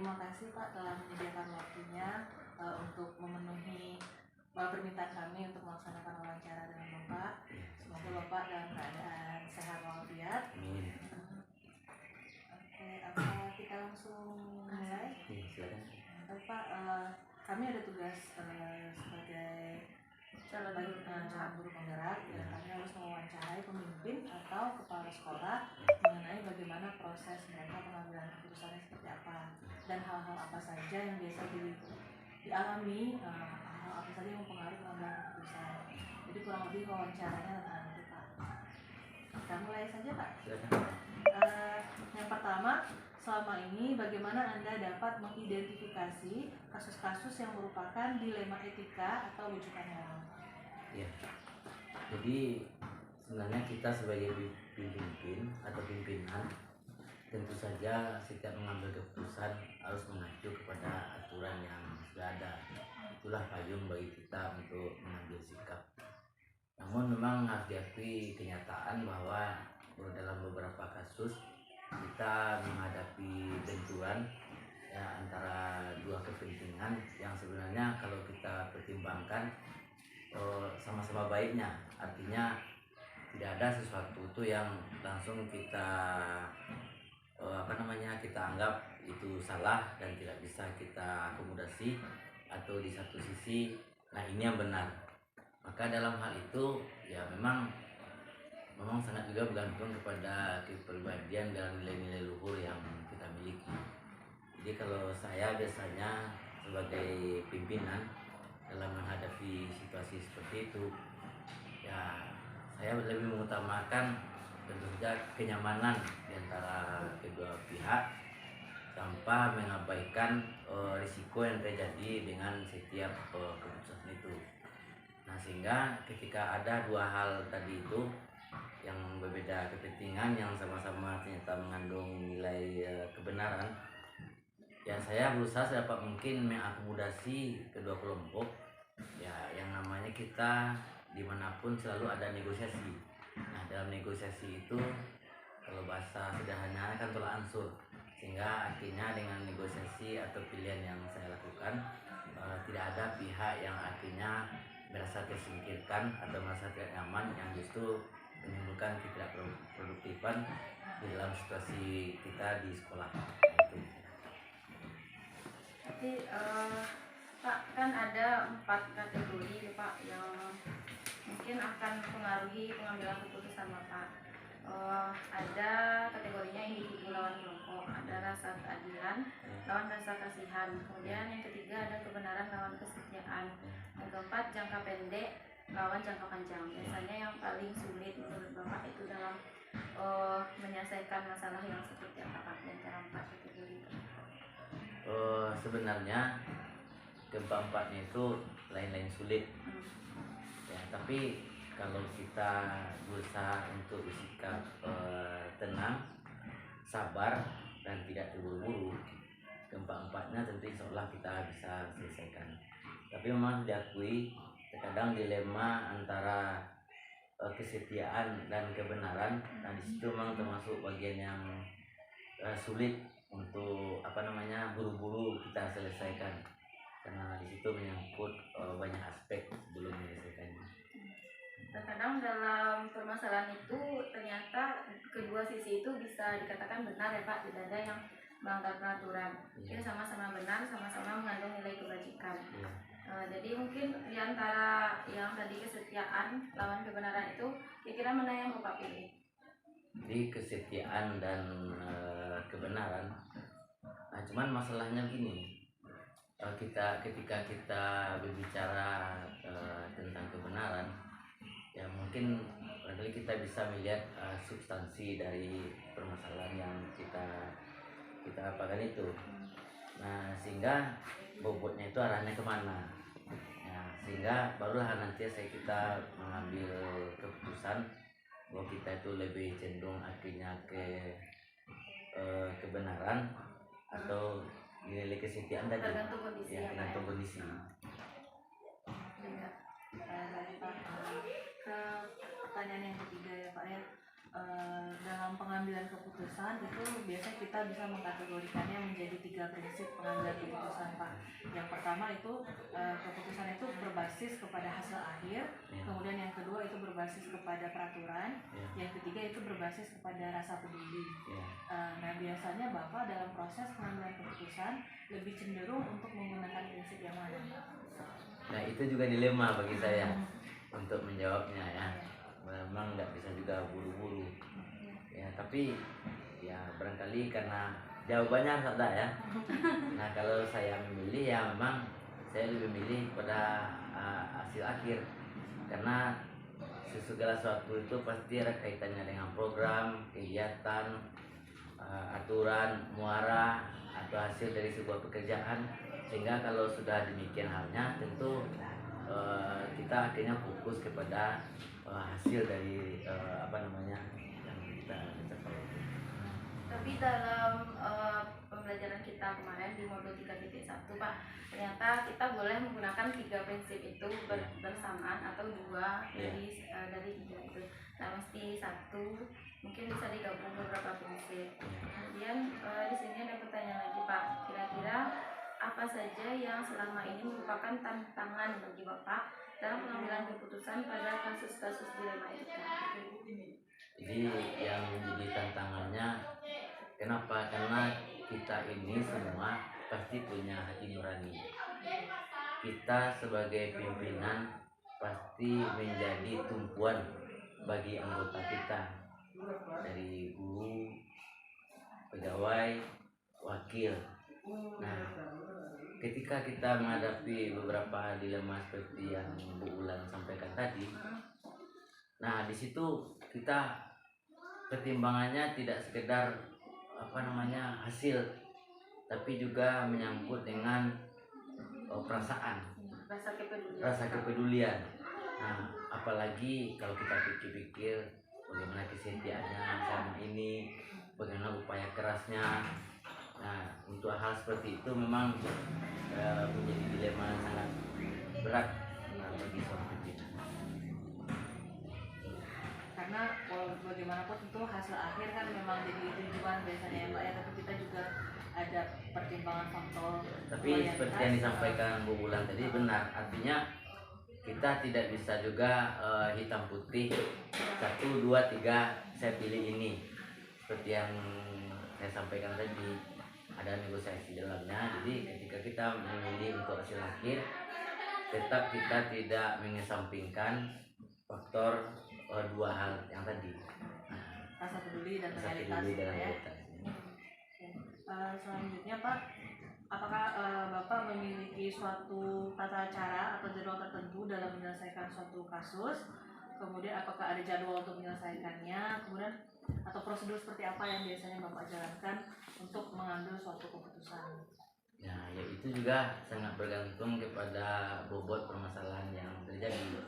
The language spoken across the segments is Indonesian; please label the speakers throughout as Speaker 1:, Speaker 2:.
Speaker 1: terima kasih Pak telah menyediakan waktunya untuk memenuhi permintaan kami untuk melaksanakan wawancara dengan Bapak. Semoga Bapak dalam keadaan sehat walafiat. Oke, apa kita langsung mulai? Pak, kami ada tugas sebagai calon guru penggerak dan kami harus mewawancarai pemimpin atau kepala sekolah mengenai bagaimana proses mereka pengambilan keputusannya seperti apa dan hal-hal apa saja yang biasa dialami, hal-hal apa saja yang mempengaruhi pengambilan keputusan. Jadi kurang lebih wawancaranya tentang itu Pak. Kita mulai saja Pak. Yang pertama, selama ini bagaimana Anda dapat mengidentifikasi kasus-kasus yang merupakan dilema etika atau rujukan moral?
Speaker 2: Ya, jadi sebenarnya kita sebagai pemimpin atau pimpinan tentu saja setiap mengambil keputusan harus mengacu kepada aturan yang sudah ada. Itulah payung bagi kita untuk mengambil sikap. Namun memang harus diakui kenyataan bahwa dalam beberapa kasus kita menghadapi benturan ya, antara dua kepentingan yang sebenarnya kalau kita pertimbangkan sama-sama baiknya, artinya tidak ada sesuatu itu yang langsung kita kita anggap itu salah dan tidak bisa kita akomodasi, atau di satu sisi nah ini yang benar. Maka dalam hal itu ya memang sangat juga bergantung kepada kepribadian dan nilai-nilai luhur yang kita miliki. Jadi kalau saya biasanya sebagai pimpinan dalam menghadapi situasi seperti itu, ya saya lebih mengutamakan tentu saja kenyamanan di antara kedua pihak tanpa mengabaikan risiko yang terjadi dengan setiap keputusan itu. Nah, sehingga ketika ada dua hal tadi itu yang berbeda kepentingan yang sama-sama ternyata mengandung nilai kebenaran, ya saya berusaha sedapat mungkin mengakomodasi kedua kelompok. Ya, yang namanya kita dimanapun selalu ada negosiasi. Nah, dalam negosiasi itu kalau bahasa sederhana kan tolak ansur, sehingga akhirnya dengan negosiasi atau pilihan yang saya lakukan tidak ada pihak yang akhirnya merasa tersingkirkan atau merasa tidak nyaman, yang justru menimbulkan ketidakproduktifan di dalam situasi kita di sekolah. Itu.
Speaker 3: Jadi Pak, kan ada 4 kategori Pak yang mungkin akan mempengaruhi pengambilan keputusan Bapak. Ada kategorinya individu lawan kelompok, ada rasa keadilan lawan rasa kasihan, kemudian yang ketiga ada kebenaran lawan kesetiaan, yang keempat jangka pendek lawan jangka panjang. Biasanya yang paling sulit menurut Bapak itu dalam menyelesaikan masalah yang seperti apa Pak, di antara 4 kategori itu?
Speaker 2: Sebenarnya keempat-empatnya itu lain-lain sulit ya, tapi kalau kita berusaha untuk bersikap tenang, sabar dan tidak terburu-buru, keempat-empatnya tentu insya Allah kita bisa selesaikan. Tapi memang diakui terkadang dilema antara kesetiaan dan kebenaran. Nah, di situ memang termasuk bagian yang sulit untuk buru-buru kita selesaikan, karena di situ menyangkut banyak aspek sebelum menyelesaikannya.
Speaker 3: Terkadang dalam permasalahan itu ternyata kedua sisi itu bisa dikatakan benar ya Pak, tidak ada yang melanggar peraturan. Dia sama-sama benar, sama-sama mengandung nilai kebajikan. Jadi mungkin di antara yang tadi kesetiaan lawan kebenaran itu kira-kira mana yang Bapak pilih?
Speaker 2: Jadi kesetiaan dan kebenaran. Nah, cuman masalahnya gini, ketika kita berbicara tentang kebenaran, ya mungkin barangkali kita bisa melihat substansi dari permasalahan yang kita apakan itu. Nah, sehingga bobotnya itu arahnya kemana, ya, sehingga barulah nanti kita mengambil keputusan bahwa kita itu lebih cenderung akhirnya ke kebenaran atau nilai kesetiaan tadi.
Speaker 3: Tergantung kondisi
Speaker 2: ya, tergantung kondisi.
Speaker 1: Ke pertanyaan yang ketiga ya Pak ya, dalam pengambilan pengambilan keputusan itu biasanya kita bisa mengkategorikannya menjadi 3 prinsip pengambilan keputusan, Pak. Yang pertama itu keputusan itu berbasis kepada hasil akhir, kemudian yang kedua itu berbasis kepada peraturan, yang ketiga itu berbasis kepada rasa peduli. Nah biasanya Bapak dalam proses pengambilan keputusan lebih cenderung untuk menggunakan prinsip yang mana?
Speaker 2: Nah itu juga dilema bagi saya untuk menjawabnya ya. Memang nggak bisa juga buru-buru ya, tapi ya barangkali karena jawabannya harus ada ya. Nah kalau saya memilih ya memang saya lebih memilih pada hasil akhir, karena segala sesuatu itu pasti ada kaitannya dengan program, kegiatan, aturan, muara atau hasil dari sebuah pekerjaan, sehingga kalau sudah demikian halnya tentu kita akhirnya fokus kepada hasil dari yang kita capai.
Speaker 3: Tapi dalam pembelajaran kita kemarin di modul 3.1 Pak, ternyata kita boleh menggunakan 3 prinsip itu bersamaan atau 2 dari 3 itu. Nah mesti 1 mungkin bisa digabung beberapa prinsip. Kemudian di sini ada pertanyaan lagi Pak, kira-kira apa saja yang selama ini merupakan tantangan bagi Bapak dalam pengambilan keputusan pada kasus-kasus dilema etika?
Speaker 2: Jadi yang menjadi tantangannya, kenapa? Karena kita ini semua pasti punya hati nurani. Kita sebagai pimpinan pasti menjadi tumpuan bagi anggota kita, dari guru, pegawai, wakil. Nah, ketika kita menghadapi beberapa dilema seperti yang Bu Ulan sampaikan tadi, nah di situ kita pertimbangannya tidak sekedar hasil, tapi juga menyangkut dengan perasaan, rasa kepedulian. Nah, apalagi kalau kita pikir-pikir bagaimana kesetiaannya selama ini, bagaimana upaya kerasnya. Nah, untuk hal seperti itu memang menjadi dilema yang sangat berat bagi seorang pimpinan.
Speaker 1: Karena bagaimanapun itu hasil akhir kan memang jadi tujuan biasanya ya Pak ya, tapi kita juga ada pertimbangan faktor.
Speaker 2: Tapi seperti yang disampaikan Bu Bulan tadi benar, artinya kita tidak bisa juga hitam putih 1, 2, 3 saya pilih ini. Seperti yang saya sampaikan tadi, ada negosiasi dalamnya. Jadi ketika kita memilih untuk hasil akhir, tetap kita tidak mengesampingkan faktor 2 hal yang tadi,
Speaker 1: rasa peduli dan
Speaker 2: rasa
Speaker 1: realitas
Speaker 2: peduli dan
Speaker 1: ya.
Speaker 2: realitas.
Speaker 1: Selanjutnya Pak, apakah Bapak memiliki suatu tata cara atau jadwal tertentu dalam menyelesaikan suatu kasus? Kemudian apakah ada jadwal untuk menyelesaikannya? Kemudian atau prosedur seperti apa yang biasanya Bapak jalankan untuk mengambil suatu keputusan?
Speaker 2: Ya itu juga sangat bergantung kepada bobot permasalahan yang terjadi.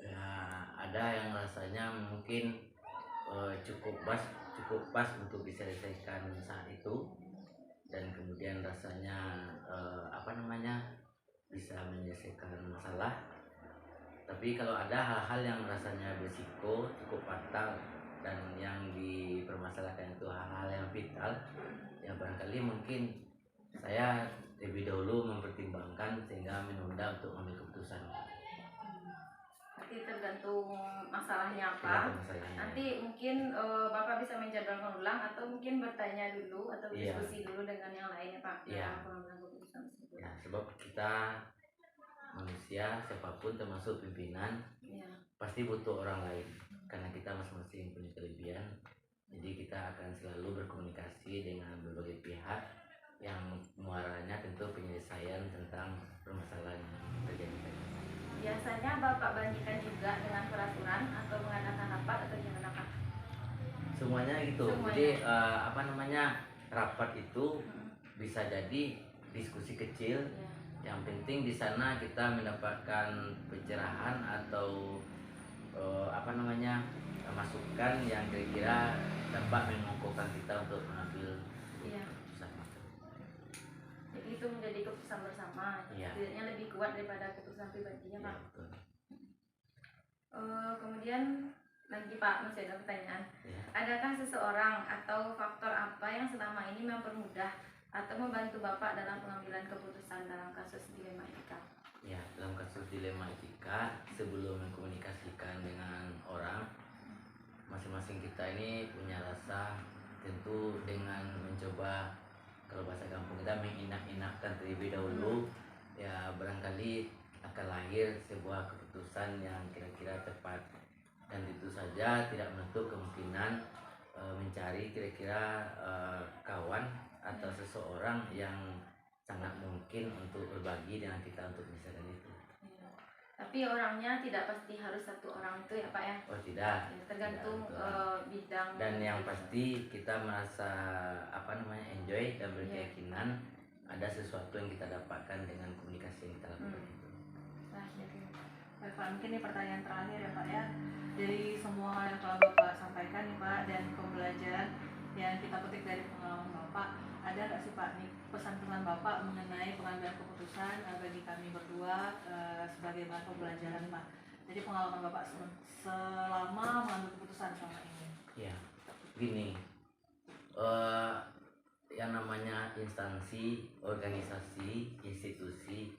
Speaker 2: Ya, ada yang rasanya mungkin cukup pas untuk diselesaikan saat itu, dan kemudian rasanya bisa menyelesaikan masalah. Tapi kalau ada hal-hal yang rasanya berisiko, cukup fatal, dan yang dipermasalahkan itu hal-hal yang vital, yang barangkali mungkin saya lebih dahulu mempertimbangkan sehingga menunda untuk mengambil keputusan.
Speaker 3: Nanti tergantung masalahnya apa.
Speaker 2: Tergantung masalahnya.
Speaker 3: Nanti mungkin Bapak bisa menjadwalkan ulang atau mungkin bertanya dulu atau diskusi dulu dengan yang lainnya Pak.
Speaker 2: Ya, sebab kita manusia siapapun termasuk pimpinan pasti butuh orang lain, karena kita masing-masing punya kelebihan. Jadi kita akan selalu berkomunikasi dengan berbagai pihak yang muaranya tentu penyelesaian tentang permasalahan yang terjadi.
Speaker 3: Biasanya Bapak bandingkan juga dengan peraturan atau mengadakan rapat atau gimana Pak?
Speaker 2: Semuanya gitu. Jadi rapat itu bisa jadi diskusi kecil. Yang penting di sana kita mendapatkan pencerahan atau masukan yang kira-kira dapat mengukuhkan kita untuk mengambil keputusan.
Speaker 3: Jadi itu menjadi keputusan bersama. Setidaknya lebih kuat daripada keputusan pribadinya Pak.
Speaker 2: Betul.
Speaker 3: Kemudian lagi Pak, masih ada pertanyaan.
Speaker 2: Ya.
Speaker 3: Adakah seseorang atau faktor apa yang selama ini mempermudah atau membantu Bapak dalam pengambilan keputusan dalam kasus dilema etika?
Speaker 2: Ya, dalam kasus dilema etika, sebelum mengkomunikasikan dengan orang, masing-masing kita ini punya rasa, tentu dengan mencoba, kalau bahasa kampung kita menginak-inakkan terlebih dahulu, ya barangkali akan lahir sebuah keputusan yang kira-kira tepat, dan itu saja tidak menutup kemungkinan mencari kira-kira kawan atau seseorang yang sangat mungkin untuk berbagi dengan kita untuk misalkan itu.
Speaker 3: Iya. Tapi orangnya tidak pasti harus satu orang itu ya Pak ya?
Speaker 2: Oh tidak.
Speaker 3: Ya, tergantung
Speaker 2: Tidak, betul.
Speaker 3: bidang.
Speaker 2: Dan yang pasti kita merasa enjoy dan berkeyakinan ada sesuatu yang kita dapatkan dengan komunikasi yang kita lakukan itu.
Speaker 3: Nah,
Speaker 1: Baik Pak, mungkin ini pertanyaan terakhir ya Pak ya. Dari semua hal yang telah Bapak sampaikan nih Pak, dan pembelajaran yang kita petik dari pengalaman Bapak, ada nggak sih Pak nih pesan-pesan Bapak mengenai pengambilan keputusan bagi kami berdua sebagai bahan pembelajaran Pak? Jadi pengalaman Bapak selama mengambil keputusan selama ini.
Speaker 2: Ya, gini, yang namanya instansi, organisasi, institusi,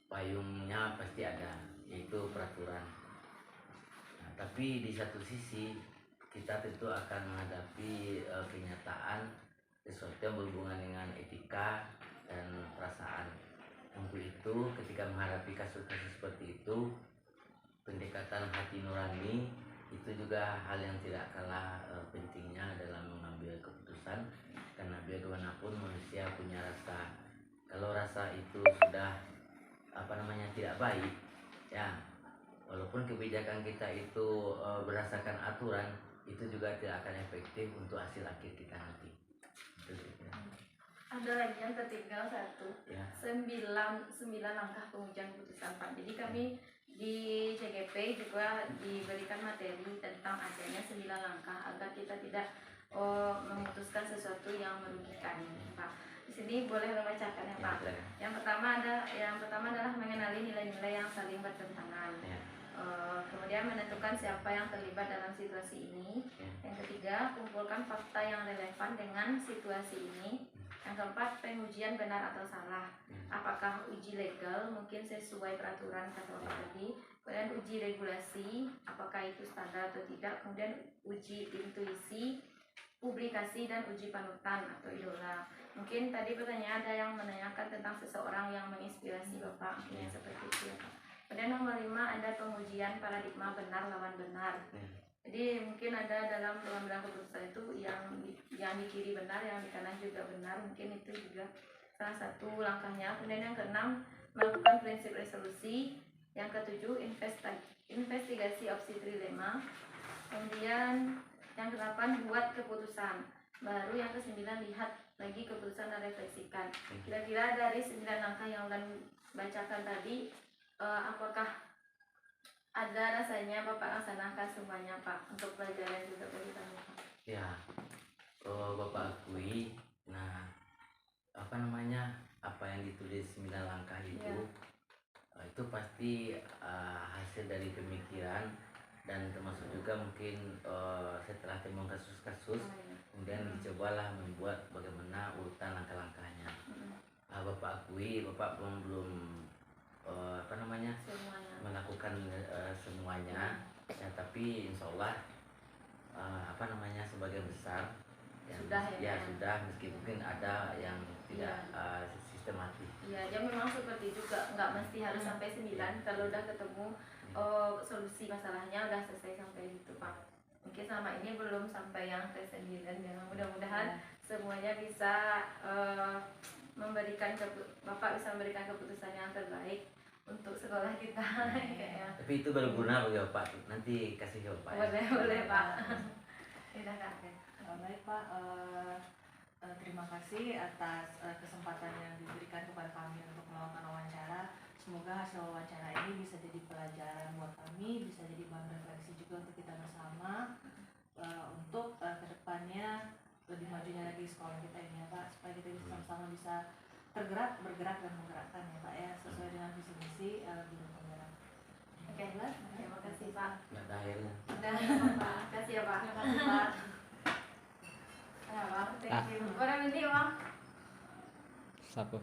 Speaker 2: payungnya pasti ada, yaitu peraturan. Nah, tapi di satu sisi kita tentu akan menghadapi kenyataan sesuatu yang berhubungan dengan etika dan perasaan. Untuk itu, ketika menghadapi kasus-kasus seperti itu, pendekatan hati nurani itu juga hal yang tidak kalah pentingnya dalam mengambil keputusan, karena bagaimanapun manusia punya rasa. Kalau rasa itu sudah tidak baik, ya walaupun kebijakan kita itu berdasarkan aturan, itu juga tidak akan efektif untuk hasil akhir kita nanti.
Speaker 3: ada lagi yang tertinggal satu,
Speaker 2: Ya.
Speaker 3: 9 langkah pengujian keputusan Pak. Jadi kami di CGP juga diberikan materi tentang adanya 9 langkah agar kita tidak memutuskan sesuatu yang merugikan Pak. Di sini boleh membacakan ya Pak. Yang pertama adalah mengenali nilai-nilai yang saling bertentangan. Kemudian menentukan siapa yang terlibat dalam situasi ini. Yang ketiga, kumpulkan fakta yang relevan dengan situasi ini. Yang keempat, pengujian benar atau salah. Apakah uji legal mungkin sesuai peraturan kata tadi. Kemudian uji regulasi, apakah itu standar atau tidak. Kemudian uji intuisi, publikasi, dan uji panutan atau idola. Mungkin tadi pertanyaan ada yang menanyakan tentang seseorang yang menginspirasi Bapak, mungkin seperti itu ya Pak. Kemudian nomor 5 ada pengujian paradigma benar lawan benar. Jadi mungkin ada dalam pengambilan keputusan itu yang di kiri benar, yang di kanan juga benar. Mungkin itu juga salah satu langkahnya. Kemudian yang keenam, melakukan prinsip resolusi. Yang ketujuh, investigasi opsi trilema. Kemudian yang ke-8, buat keputusan. Baru yang ke-9, lihat lagi keputusan dan refleksikan. Kira-kira dari 9 langkah yang Ulan bacakan tadi, apakah ada rasanya Bapak laksanakan semuanya Pak untuk pelajaran juga bagi kami Pak?
Speaker 2: Ya, Bapak akui. Nah, apa yang ditulis 9 langkah itu, itu pasti hasil dari pemikiran, dan termasuk juga mungkin setelah temuan kasus-kasus, kemudian dicobalah membuat bagaimana urutan langkah-langkahnya. Bapak akui, Bapak belum melakukan semuanya, ya, tapi insya Allah sebagian besar yang sudah, meski mungkin ada yang tidak sistematis.
Speaker 3: Iya, ya memang seperti juga, nggak mesti harus sampai 9. Kalau udah ketemu solusi masalahnya udah selesai sampai gitu Pak. Mungkin selama ini belum sampai yang ke 9 ya. Mudah-mudahan semuanya bisa Bapak bisa memberikan keputusan yang terbaik untuk sekolah kita.
Speaker 2: Tapi itu berguna bagi Bapak. Nanti kasih ke Bapak.
Speaker 3: Boleh Pak. Tidak Kak.
Speaker 1: Baik Pak, terima kasih atas kesempatan yang diberikan kepada kami untuk melakukan wawancara. Semoga hasil wawancara ini bisa jadi pelajaran buat kami, bisa jadi bahan refleksi juga untuk kita bersama, untuk kedepannya lebih majunya lagi sekolah kita ini ya Pak, supaya kita bisa sama-sama bisa bergerak dan menggerakkan ya Pak ya, sesuai dengan visi misi guru penggerak.
Speaker 3: Oke, terima kasih Pak.
Speaker 2: Nggak ada akhirnya.
Speaker 3: Udah, Pak. Kasih ya Pak. Terima kasih Pak. Ya Bang, thank you. Orang ini Bang.
Speaker 4: Sapu.